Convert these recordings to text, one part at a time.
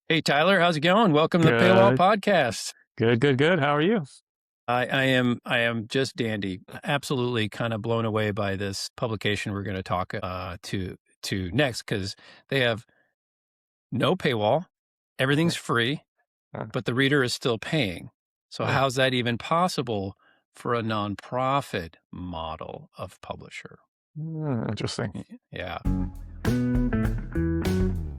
Hey, Tyler, how's it going? Welcome to the Paywall Good, podcast. good. How are you? I am just dandy. Absolutely kind of blown away by this publication we're going to talk to next because they have no paywall. Everything's free, Uh, but the reader is still paying. So uh, how's that even possible for a nonprofit model of publisher? Interesting. Yeah.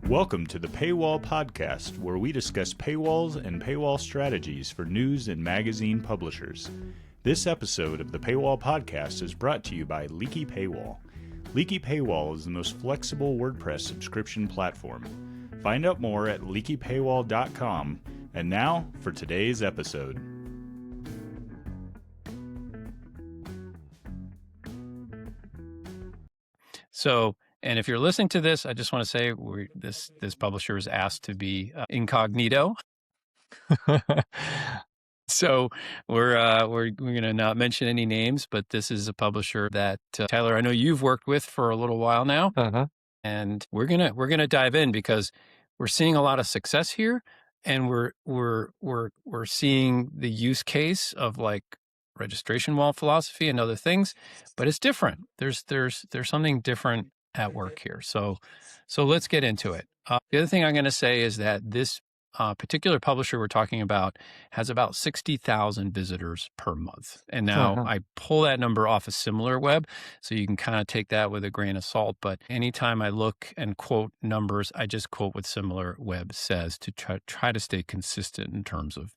Welcome to the Paywall podcast, where we discuss paywalls and paywall strategies for news and magazine publishers. This episode of the Paywall podcast is brought to you by Leaky Paywall. Leaky Paywall is the most flexible WordPress subscription platform. Find out more at leakypaywall.com. And now for today's episode. So, and if you're listening to this, I just want to say this publisher is asked to be incognito. So we're going to not mention any names, but this is a publisher that Tyler, I know you've worked with for a little while now, Uh-huh. and we're gonna dive in because we're seeing a lot of success here, and we're seeing the use case of like registration wall philosophy and other things, but it's different. There's something different at work here. So let's get into it. The other thing I'm going to say is that this particular publisher we're talking about has about 60,000 visitors per month. And now Uh-huh. I pull that number off a similar web, so you can kind of take that with a grain of salt. But anytime I look and quote numbers, I just quote what similar web says to try to stay consistent in terms of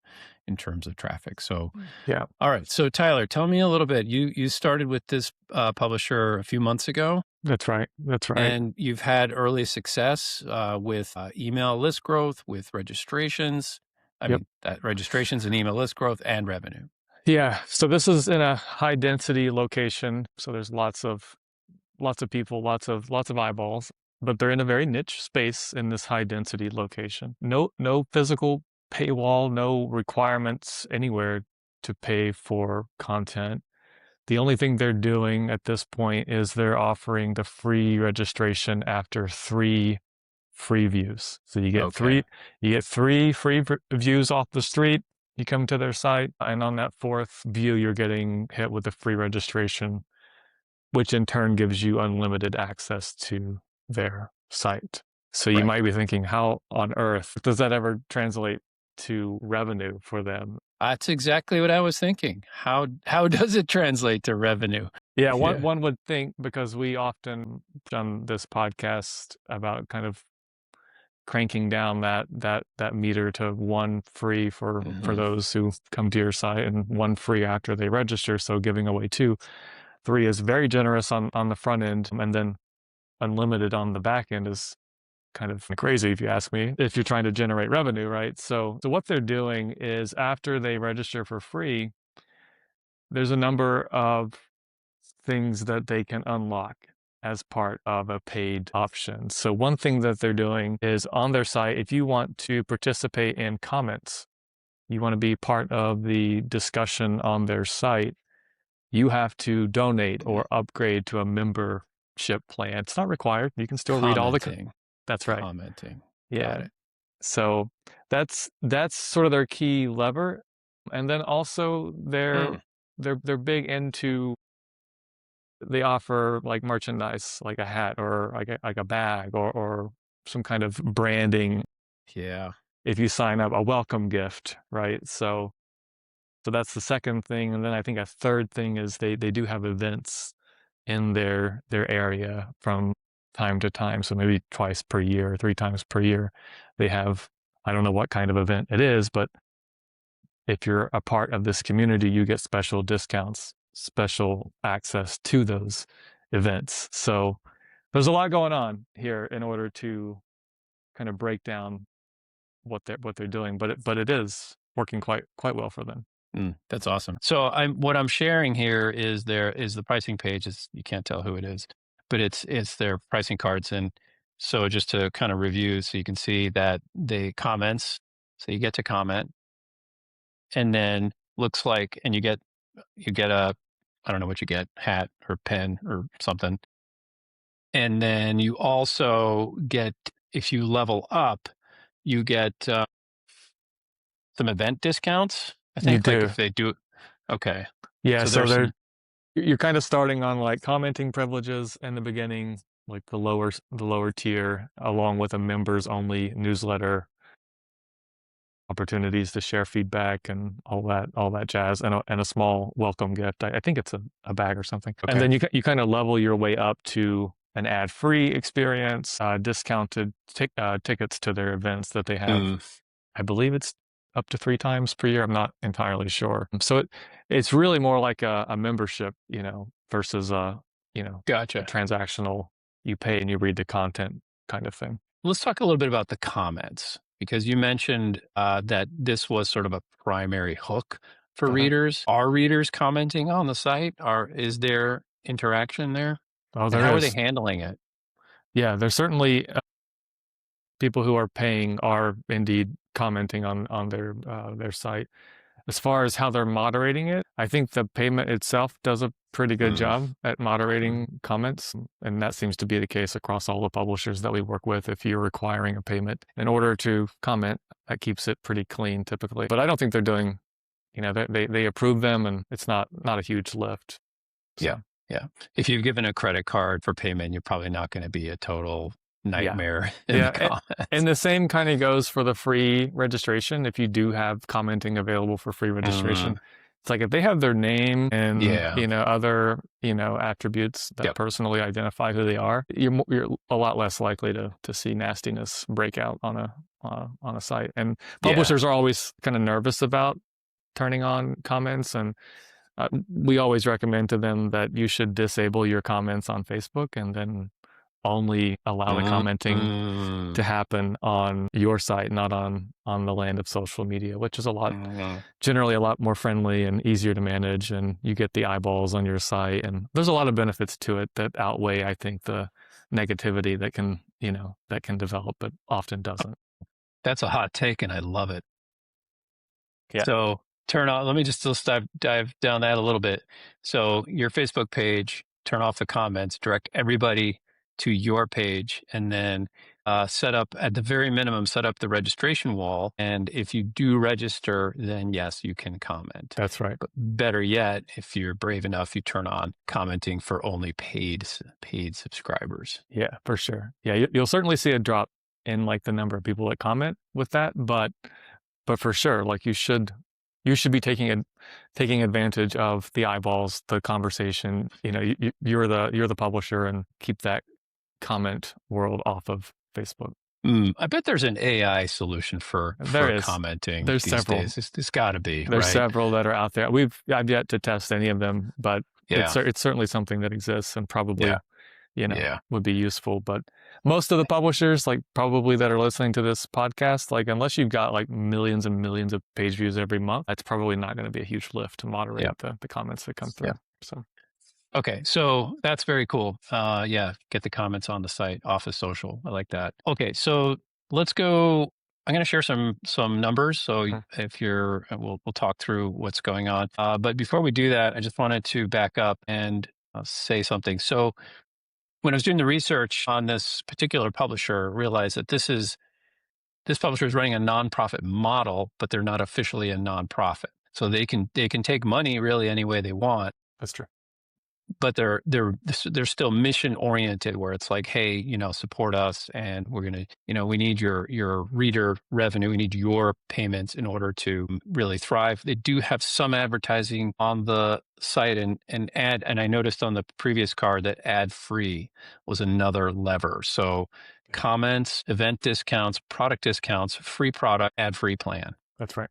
traffic. So, Yeah, all right. So Tyler, tell me a little bit. You started with this publisher a few months ago. that's right. That's right. And you've had early success with email list growth, with registrations. I Yep. mean, that registrations and email list growth and revenue. Yeah. So this is in a high density location. So there's lots of people, lots of eyeballs, but they're in a very niche space in this high density location. No physical paywall, no requirements anywhere to pay for content. The only thing they're doing at this point is they're offering the free registration after 3 free views. So you get Okay. three free views off the street. You come to their site, and on that 4th view, you're getting hit with a free registration, which in turn gives you unlimited access to their site. So you Right. might be thinking, how on earth does that ever translate to revenue for them? That's exactly what I was thinking. How does it translate to revenue? Yeah, Yeah. one would think, because we often on this podcast about kind of cranking down that meter to 1 free for Mhm. those who come to your site, and 1 free after they register. So giving away 2, 3 is very generous on the front end, and then unlimited on the back end is kind of crazy, if you ask me, if you're trying to generate revenue, right? So what they're doing is, after they register for free, there's a number of things that they can unlock as part of a paid option. So one thing that they're doing is, on their site, if you want to participate in comments, you want to be part of the discussion on their site, you have to donate or upgrade to a membership plan. It's not required. You can still read all the. Commenting. That's right. Commenting. Got Yeah. it. So that's sort of their key lever. And then also Mm. they're big into, they offer like merchandise, like a hat or like a bag, or some kind of branding Yeah. if you sign up, a welcome gift, right? So that's the second thing. And then I think a third thing is they do have events in their area from time to time. So maybe twice per year, 3 times per year, they have, I don't know what kind of event it is, but if you're a part of this community, you get special discounts, special access to those events. So there's a lot going on here in order to kind of break down what they're doing, but it is working quite well for them. That's awesome. So what I'm sharing here is the pricing page. You can't tell who it is, but it's their pricing cards. And so just to kind of review, so you can see that the comments, so you get to comment, and then looks like, and you get a, I don't know what you get, hat or pen or something. And then you also get, if you level up, you get some event discounts, I You think, like do. if they do. Okay. Yeah, So so there's some. you're kind of starting on like commenting privileges in the beginning, like the lower tier, along with a members only newsletter, opportunities to share feedback and all that jazz, and a small welcome gift. I think it's a bag or something. Okay. And then you kind of level your way up to an ad-free experience, discounted tickets to their events that they have. I believe it's up to 3 times per year. I'm not entirely sure. So it's really more like a membership, versus a Gotcha. transactional, you pay and you read the content kind of thing. Let's talk a little bit about the comments, because you mentioned that this was sort of a primary hook for readers. Are readers commenting on the site? Is there interaction there? Oh, And there how are they is. handling it? Yeah, there's certainly people who are paying are indeed commenting on their site. As far as how they're moderating it, I think the payment itself does a pretty good job at moderating comments, and that seems to be the case across all the publishers that we work with. If you're requiring a payment in order to comment, that keeps it pretty clean typically. But I don't think they're doing, they approve them, and it's not a huge lift. So. Yeah. Yeah. If you've given a credit card for payment, you're probably not going to be a total nightmare in the comments. And the same kind of goes for the free registration. If you do have commenting available for free registration, it's like if they have their name and other attributes that personally identify who they are, you're a lot less likely to see nastiness break out on a site. And publishers are always kind of nervous about turning on comments, and we always recommend to them that you should disable your comments on Facebook and then only allow the commenting to happen on your site, not on the land of social media, which is generally a lot more friendly and easier to manage, and you get the eyeballs on your site, and there's a lot of benefits to it that outweigh, I think, the negativity that can develop, but often doesn't. That's a hot take, and I love it. Yeah. So let me just dive down that a little bit. So your Facebook page, turn off the comments, direct everybody to your page, and then set up, at the very minimum, set up the registration wall. And if you do register, then yes, you can comment. That's right. But better yet, if you're brave enough, you turn on commenting for only paid subscribers. Yeah, for sure. Yeah, you'll certainly see a drop in like the number of people that comment with that, but for sure, like you should be taking advantage of the eyeballs, the conversation. You're the publisher, and keep that comment world off of Facebook. I bet there's an AI solution for commenting. There's these several. days. There's got to be. There's right? several that are out there. I've yet to test any of them, but it's certainly something that exists and probably would be useful. But most of the publishers, like probably that are listening to this podcast, like unless you've got like millions and millions of page views every month, that's probably not going to be a huge lift to moderate the comments that come through. Yeah. So. Okay, so that's very cool. Get the comments on the site off of social. I like that. Okay, so let's go. I'm going to share some numbers. So if we'll talk through what's going on. But before we do that, I just wanted to back up and say something. So when I was doing the research on this particular publisher, I realized that this publisher is running a nonprofit model, but they're not officially a nonprofit. So they can take money really any way they want. That's true. But they're still mission oriented, where it's like, hey, support us, and we're gonna, we need your reader revenue, we need your payments in order to really thrive. They do have some advertising on the site, and I noticed on the previous card that ad free was another lever. So comments, event discounts, product discounts, free product, ad free plan. That's right.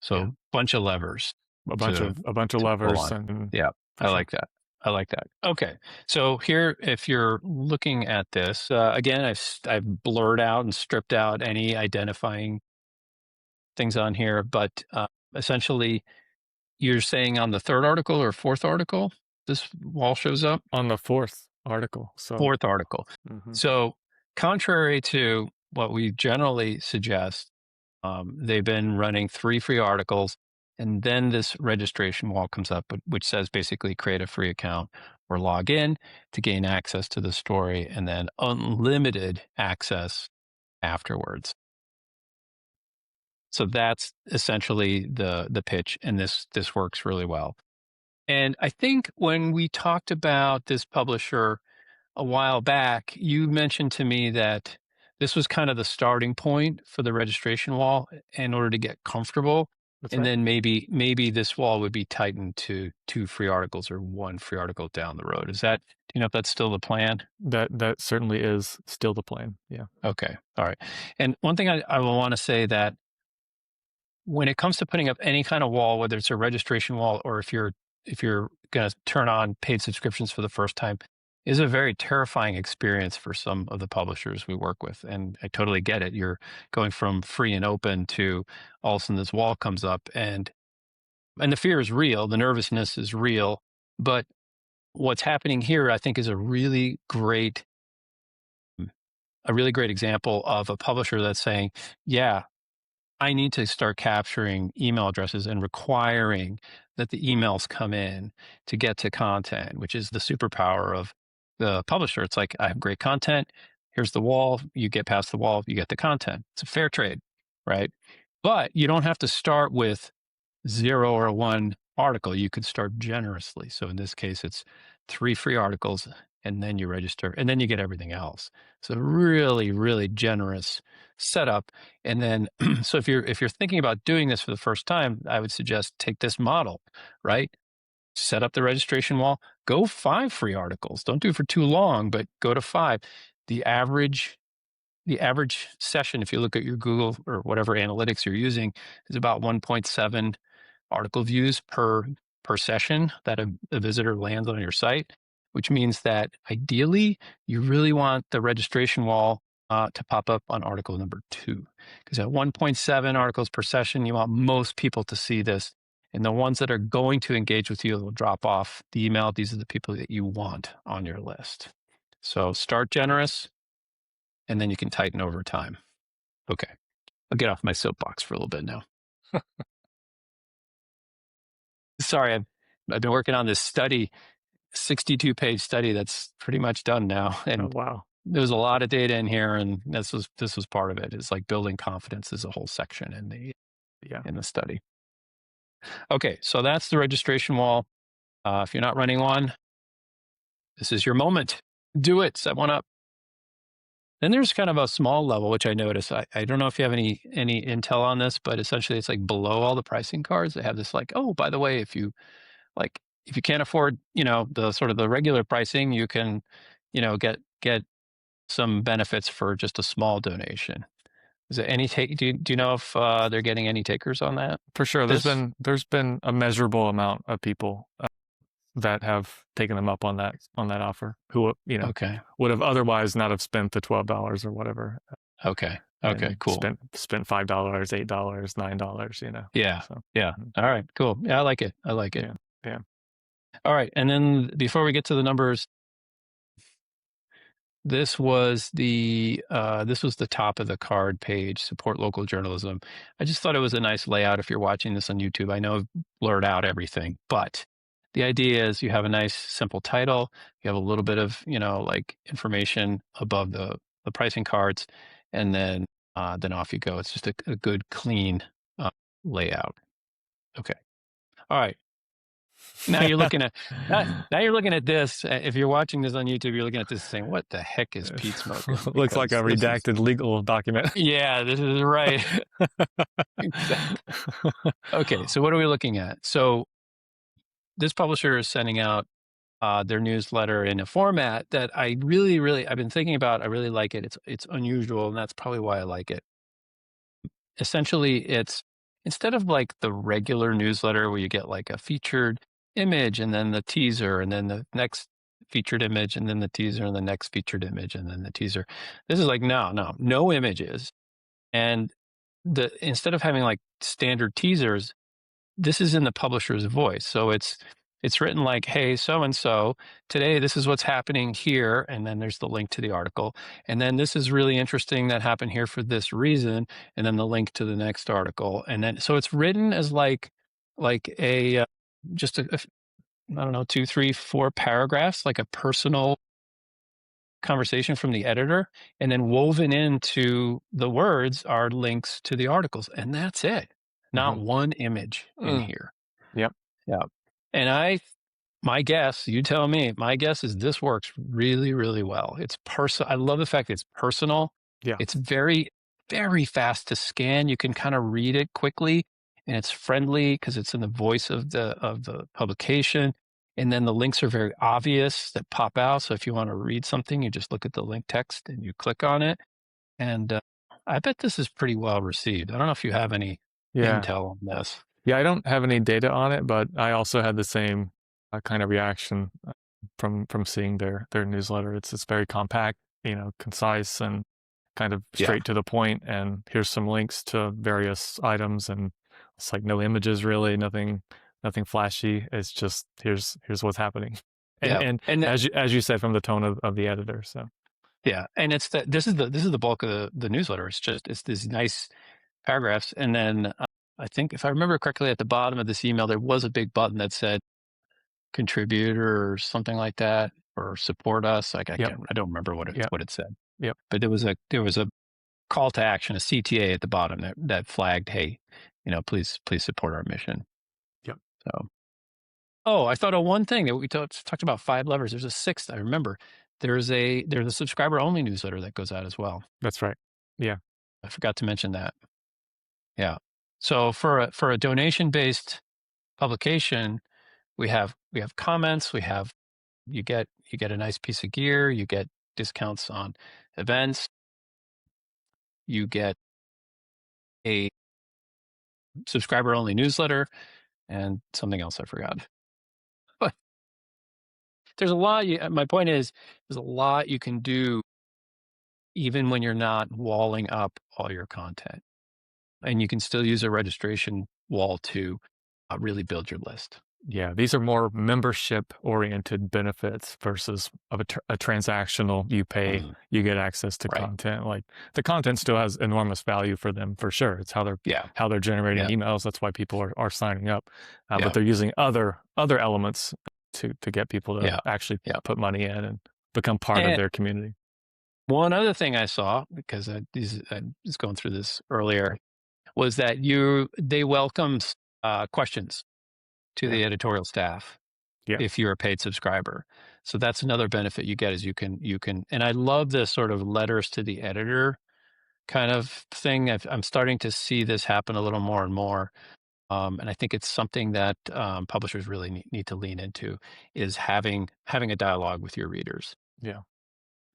So bunch of levers. A bunch of levers. And I like that. I like that. Okay. So here, if you're looking at this, again, I've blurred out and stripped out any identifying things on here, but essentially you're saying on the third article or fourth article, this wall shows up? On the fourth article. Fourth article. So contrary to what we generally suggest, they've been running 3 free articles. And then this registration wall comes up, which says basically create a free account or log in to gain access to the story, and then unlimited access afterwards. So that's essentially the pitch, and this works really well. And I think when we talked about this publisher a while back, you mentioned to me that this was kind of the starting point for the registration wall in order to get comfortable. That's And right. then maybe this wall would be tightened to 2 free articles or 1 free article down the road. Do you know if that's still the plan? That certainly is still the plan. Yeah. Okay. All right. And one thing I will want to say that when it comes to putting up any kind of wall, whether it's a registration wall or if you're going to turn on paid subscriptions for the first time, is a very terrifying experience for some of the publishers we work with. And I totally get it. You're going from free and open to all of a sudden this wall comes up, and the fear is real, the nervousness is real. But what's happening here, I think, is a really great example of a publisher that's saying, yeah, I need to start capturing email addresses and requiring that the emails come in to get to content, which is the superpower of the publisher. It's like, I have great content. Here's the wall. You get past the wall, you get the content. It's a fair trade, right? But you don't have to start with 0 or 1 article. You could start generously. So in this case, it's 3 free articles, and then you register, and then you get everything else. So really, really generous setup. And then, so if you're thinking about doing this for the first time, I would suggest take this model, right? Set up the registration wall, go 5 free articles. Don't do it for too long, but go to 5. The average the average session, if you look at your Google or whatever analytics you're using, is about 1.7 article views per session that a visitor lands on your site, which means that ideally you really want the registration wall to pop up on article number 2, because at 1.7 articles per session, you want most people to see this. And the ones that are going to engage with you will drop off the email. These are the people that you want on your list. So start generous, and then you can tighten over time. Okay. I'll get off my soapbox for a little bit now. Sorry, I've been working on this study, 62-page study that's pretty much done now. Oh, And wow. there's a lot of data in here, and this was part of it. It's like building confidence is a whole section in the study. Okay, so that's the registration wall. If you're not running one, this is your moment. Do it. Set one up. Then there's kind of a small level, which I noticed. I don't know if you have any intel on this, but essentially it's like below all the pricing cards, they have this like, oh, by the way, if you can't afford, the sort of the regular pricing, you can, get some benefits for just a small donation. Is there any take? Do you know if they're getting any takers on that? For sure. There's been a measurable amount of people that have taken them up on that offer who Okay. would have otherwise not have spent the $12 or whatever. Okay. and Cool. Spent $5, $8, $9. Yeah. So, Yeah. All right. Cool. Yeah, I like it. Yeah. All right. And then before we get to the numbers, this was the top of the card page, support local journalism. I just thought it was a nice layout if you're watching this on YouTube. I know I've blurred out everything, but the idea is you have a nice simple title, you have a little bit of, information above the pricing cards, and then off you go. It's just a good clean layout. Okay. All right. Now you're looking at this. If you're watching this on YouTube, you're looking at this saying, "What the heck is Pete smoking?" Looks like a Because this is- redacted legal document. Yeah, this is right. Exactly. Okay, so what are we looking at? So this publisher is sending out their newsletter in a format that I really, I've been thinking about. I really like it. It's unusual, and that's probably why I like it. Essentially, it's instead of like the regular newsletter where you get like a featured image and then the teaser and then the next featured image and then the teaser and the next featured image and then the teaser. This is like no images. And instead of having like standard teasers, this is in the publisher's voice. So it's written like, hey, so and so, today this is what's happening here, and then there's the link to the article, and then this is really interesting that happened here for this reason, and then the link to the next article, and then so it's written as like a just a I don't know, 2, 3, 4 paragraphs, like a personal conversation from the editor, and then woven into the words are links to the articles, and that's it. Not one image in here. Yep. Yeah. And my guess, you tell me, my guess is this works really, really well. It's I love the fact that it's personal. Yeah. It's very, very fast to scan. You can kind of read it quickly, and it's friendly because it's in the voice of the publication. And then the links are very obvious that pop out. So if you want to read something, you just look at the link text and you click on it. And I bet this is pretty well received. I don't know if you have any Yeah. intel on this. Yeah, I don't have any data on it, but I also had the same kind of reaction from seeing their newsletter. It's very compact, concise, and kind of straight to the point. And here's some links to various items, and it's like no images really, nothing flashy. It's just here's what's happening. And as you said, from the tone of the editor. So yeah, and this is the bulk of the newsletter. It's these nice paragraphs, and then I think if I remember correctly, at the bottom of this email there was a big button that said contribute or something like that, or support us. I don't remember what it said. Yep. But there was a call to action, a CTA at the bottom that flagged, hey, please support our mission. Yep. So, I thought of one thing that we talked about 5 levers. There's a 6th. I remember. There's a subscriber only newsletter that goes out as well. That's right. Yeah. I forgot to mention that. Yeah. So for a donation based publication, we have comments. You get a nice piece of gear. You get discounts on events. You get a subscriber only newsletter and something else I forgot. But there's a lot. My point is, there's a lot you can do even when you're not walling up all your content, and you can still use a registration wall to really build your list. Yeah, these are more membership-oriented benefits versus a transactional. You pay, you get access to content. Like the content still has enormous value for them, for sure. It's how they're generating emails. That's why people are signing up. But they're using other elements to get people to actually put money in and become part of their community. One other thing I saw, because I was going through this earlier, was that they welcomed questions to the editorial staff if you're a paid subscriber. So that's another benefit you get, is you can, and I love this sort of letters to the editor kind of thing. I'm starting to see this happen a little more and more. And I think it's something that publishers really need to lean into, is having a dialogue with your readers. Yeah.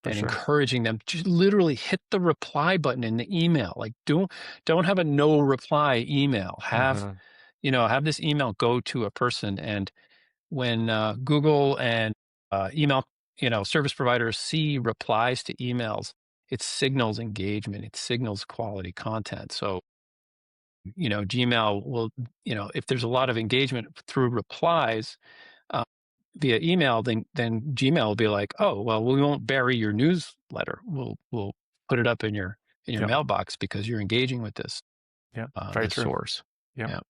And encouraging them to literally hit the reply button in the email. Like don't have a no reply email. Have this email go to a person. And when Google and email service providers see replies to emails, it signals engagement. It signals quality content. So Gmail will, if there's a lot of engagement through replies via email, then Gmail will be like, oh, well, we won't bury your newsletter. We'll put it up in your mailbox because you're engaging with this very true. source. Yeah.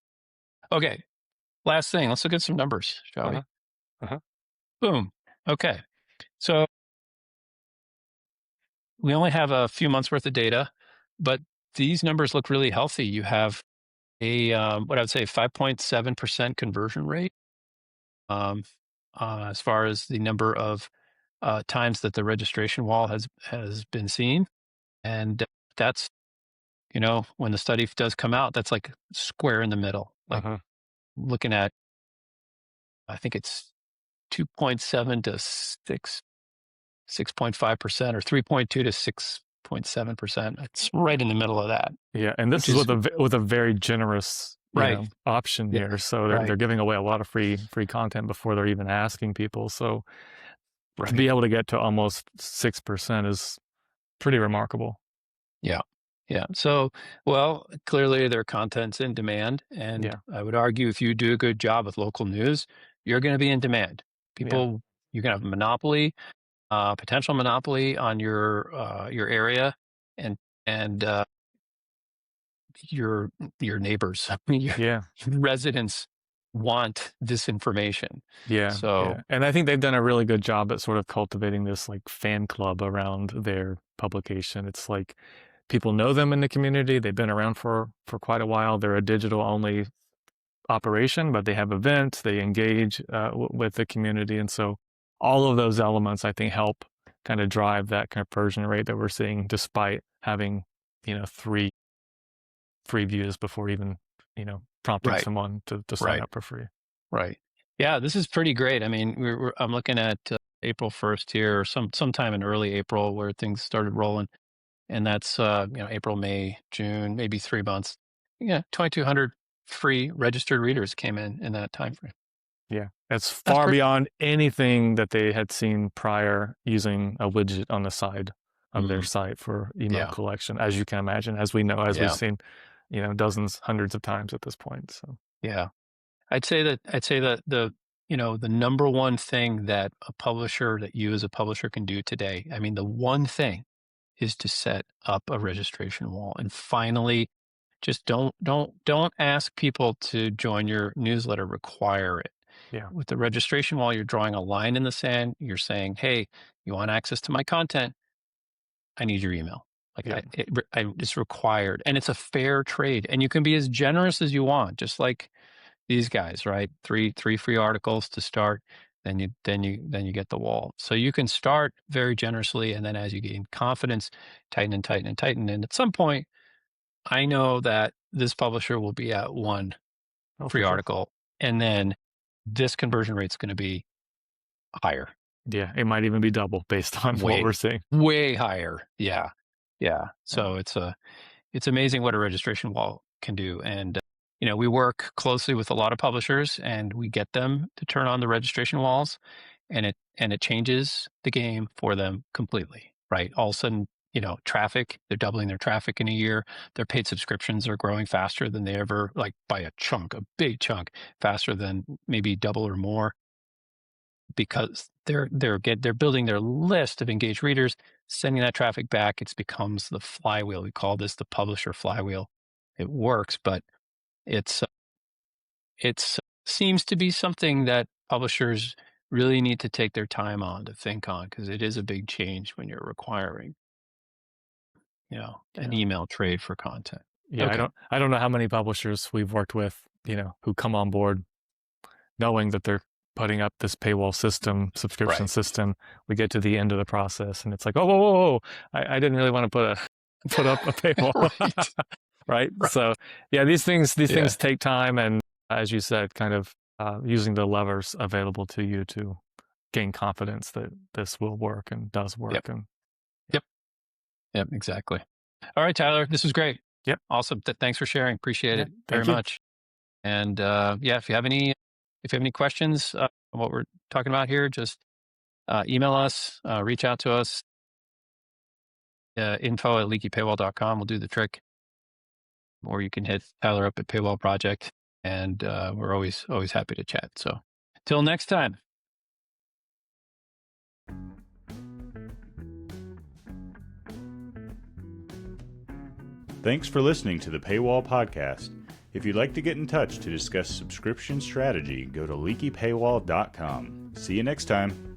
Okay. Last thing. Let's look at some numbers, shall we? Boom. Okay. So we only have a few months worth of data, but these numbers look really healthy. You have a what I would say 5.7% conversion rate. As far as the number of times that the registration wall has been seen. And that's, when the study does come out, that's like square in the middle. Like looking at, I think it's 2.7 to 6.5%, or 3.2 to 6.7%. It's right in the middle of that. Yeah, and this is with a very generous option here. So they're giving away a lot of free content before they're even asking people. So to be able to get to almost 6% is pretty remarkable. Yeah. So, clearly their content's in demand, and I would argue if you do a good job with local news, you're going to be in demand. People, you're going to have a monopoly, potential monopoly on your area, and your neighbors, your residents want this information. Yeah, So yeah. And I think they've done a really good job at sort of cultivating this like fan club around their publication. It's like people know them in the community. They've been around for quite a while. They're a digital only operation, but they have events, they engage with the community. And so all of those elements, I think, help kind of drive that conversion rate that we're seeing despite having, 3 free views before even, prompting right, someone to sign right, up for free. right. Yeah, this is pretty great. I mean, I'm looking at April 1st here, or sometime in early April where things started rolling, and that's April, May, June, maybe 3 months. Yeah, 2,200 free registered readers came in that time frame. Yeah, it's That's far pretty. beyond anything that they had seen prior using a widget on the side of their Mm, site for email yeah, collection, as you can imagine, as we know, as we've yeah, seen, dozens, hundreds of times at this point. So, yeah. I'd say that the number one thing that you as a publisher can do today, I mean, the one thing is to set up a registration wall and finally just don't ask people to join your newsletter, require it. yeah, With the registration wall, you're drawing a line in the sand. You're saying, "Hey, you want access to my content? I need your email." Like yeah, it's required, and it's a fair trade, and you can be as generous as you want, just like these guys, right? Three free articles to start, then you get the wall. So you can start very generously, and then as you gain confidence, tighten and tighten and tighten. And at some point, I know that this publisher will be at one oh, free for sure. article, and then this conversion rate's going to be higher, Yeah, it might even be double based on what way, we're seeing. way higher. Yeah, yeah. Yeah, So it's amazing what a registration wall can do. And we work closely with a lot of publishers, and we get them to turn on the registration walls, and it changes the game for them completely. Right? All of a sudden, traffic, they're doubling their traffic in a year. Their paid subscriptions are growing faster than they ever, like by a chunk, a big chunk, faster than maybe double or more, because they're building their list of engaged readers, sending that traffic back. It becomes the flywheel. We call this the publisher flywheel. It works, but it's it's seems to be something that publishers really need to take their time on to think on, because it is a big change when you're requiring an yeah, email trade for content. yeah. Okay. I don't know how many publishers we've worked with, who come on board knowing that they're putting up this paywall system, subscription Right. system. We get to the end of the process, and it's like, oh, whoa, whoa, whoa! I didn't really want to put up a paywall, Right. right? Right. So, yeah, these things Yeah. take time, and as you said, kind of using the levers available to you to gain confidence that this will work and does Yep. work. And Yep. Yep. Exactly. All right, Tyler. This was great. yep, Awesome. Thanks for sharing. Appreciate yeah, it very thank you. much. And yeah, if you have any questions on what we're talking about here, just email us, reach out to us, info@leakypaywall.com. We'll do the trick. Or you can hit Tyler up at Paywall Project, and we're always happy to chat. So till next time. Thanks for listening to the Paywall Podcast. If you'd like to get in touch to discuss subscription strategy, go to leakypaywall.com. See you next time.